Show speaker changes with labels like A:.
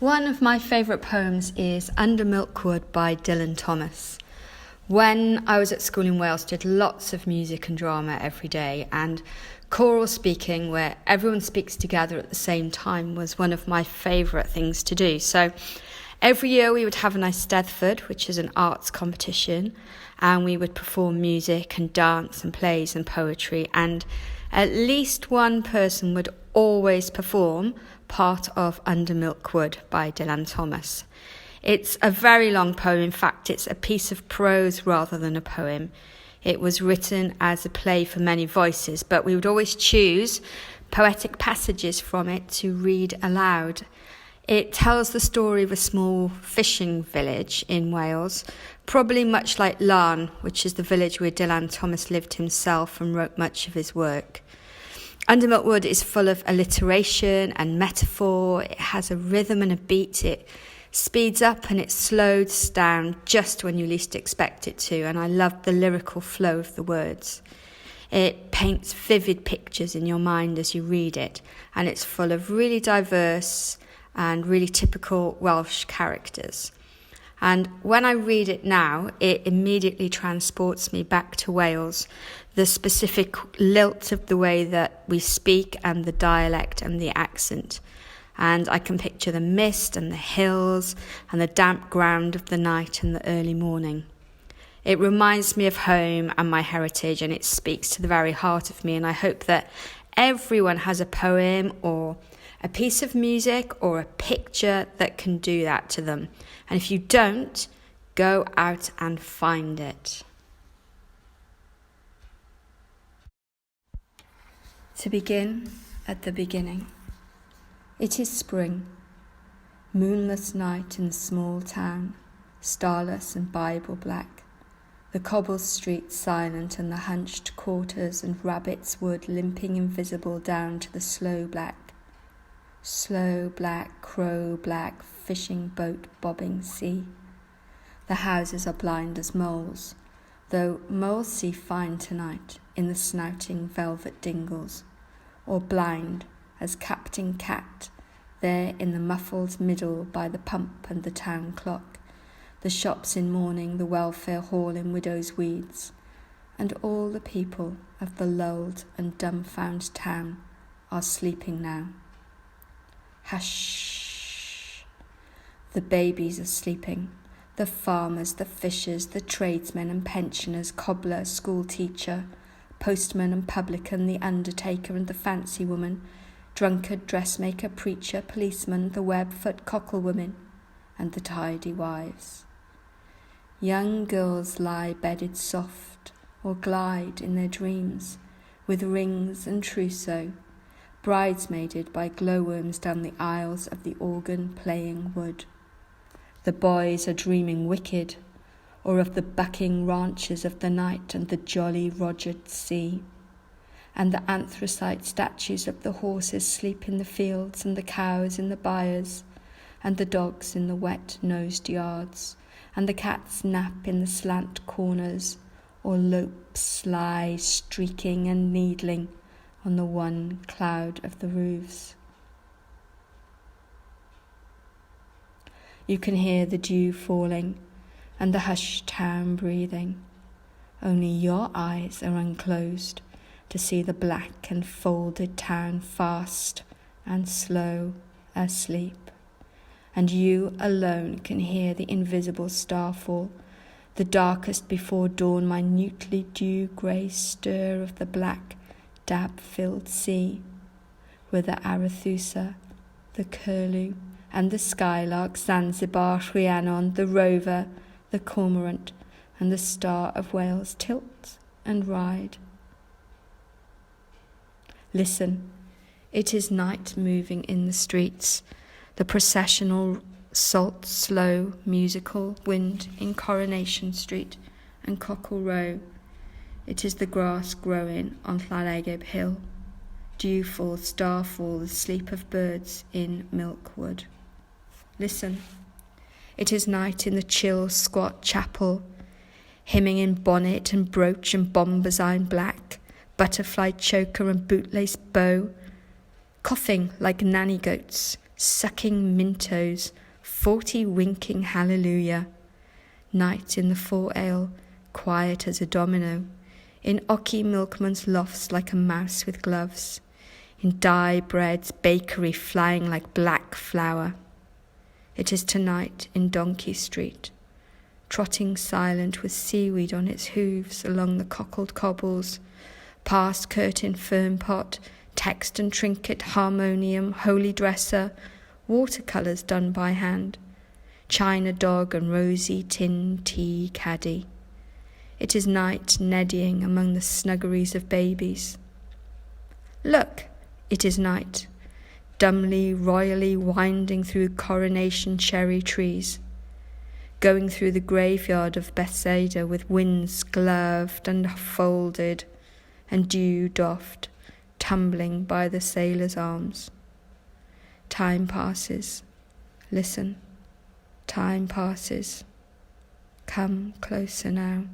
A: One of my favourite poems is Under Milkwood by Dylan Thomas. When I was at school in Wales, I did lots of music and drama every day, and choral speaking, where everyone speaks together at the same time, was one of my favourite things to do. So every year we would have an Eisteddfod, which is an arts competition, and we would perform music and dance and plays and poetry, and at least one person would always perform part of Under Milkwood by Dylan Thomas. It's a very long poem. In fact, it's a piece of prose rather than a poem. It was written as a play for many voices, but we would always choose poetic passages from it to read aloud. It tells the story of a small fishing village in Wales, probably much like Larne, which is the village where Dylan Thomas lived himself and wrote much of his work. Under Milkwood is full of alliteration and metaphor. It has a rhythm and a beat. It speeds up and it slows down just when you least expect it to, and I love the lyrical flow of the words. It paints vivid pictures in your mind as you read it, and it's full of really diverse and really typical Welsh characters. And when I read it now, it immediately transports me back to Wales, the specific lilt of the way that we speak and the dialect and the accent. And I can picture the mist and the hills and the damp ground of the night and the early morning. It reminds me of home and my heritage, and it speaks to the very heart of me. And I hope that everyone has a poem or a piece of music or a picture that can do that to them. And if you don't, go out and find it. To begin at the beginning. It is spring, moonless night in the small town, starless and Bible black, the cobble streets silent and the hunched quarters and rabbit's wood limping invisible down to the slow black, crow black, fishing boat bobbing sea. The houses are blind as moles, though moles see fine tonight in the snouting velvet dingles, or blind as Captain Cat, there in the muffled middle by the pump and the town clock, the shops in mourning, the welfare hall in widow's weeds, and all the people of the lulled and dumbfound town are sleeping now. Hush! The babies are sleeping, the farmers, the fishers, the tradesmen and pensioners, cobbler, school teacher, postman and publican, the undertaker and the fancy woman, drunkard, dressmaker, preacher, policeman, the web-foot cockle-woman, and the tidy wives. Young girls lie bedded soft, or glide in their dreams, with rings and trousseau, bridesmaided by glowworms down the aisles of the organ-playing wood. The boys are dreaming wicked, or of the bucking ranches of the night and the jolly Rogered sea. And the anthracite statues of the horses sleep in the fields, and the cows in the byres, and the dogs in the wet-nosed yards, and the cats nap in the slant corners, or lopes lie streaking and needling on the one cloud of the roofs. You can hear the dew falling, and the hushed town breathing. Only your eyes are unclosed to see the black and folded town fast and slow asleep. And you alone can hear the invisible starfall, the darkest before dawn minutely dew-grey stir of the black, dab-filled sea, where the Arethusa, the curlew, and the skylark, Zanzibar, Rhiannon, the rover, the cormorant, and the star of Wales tilt and ride. Listen, it is night moving in the streets, the processional, salt, slow, musical wind in Coronation Street and Cockle Row. It is the grass growing on Llalegeb Hill, dewfall, starfall, the sleep of birds in Milkwood. Listen, it is night in the chill, squat chapel, hymning in bonnet and brooch and bombazine black, butterfly choker and bootlace bow, coughing like nanny goats, sucking mintoes, 40 winking hallelujah. Night in the fore-ale, quiet as a domino, in Ocky milkman's lofts like a mouse with gloves, in Dye Bread's bakery flying like black flour. It is tonight in Donkey Street, trotting silent with seaweed on its hooves along the cockled cobbles, past curtain fern pot, text and trinket, harmonium, holy dresser, watercolours done by hand, china dog and rosy tin tea caddy. It is night neddying among the snuggeries of babies. Look, it is night, dumbly, royally winding through coronation cherry trees, going through the graveyard of Bethsaida with winds gloved and folded and dew doffed, tumbling by the sailor's arms. Time passes. Listen. Time passes. Come closer now.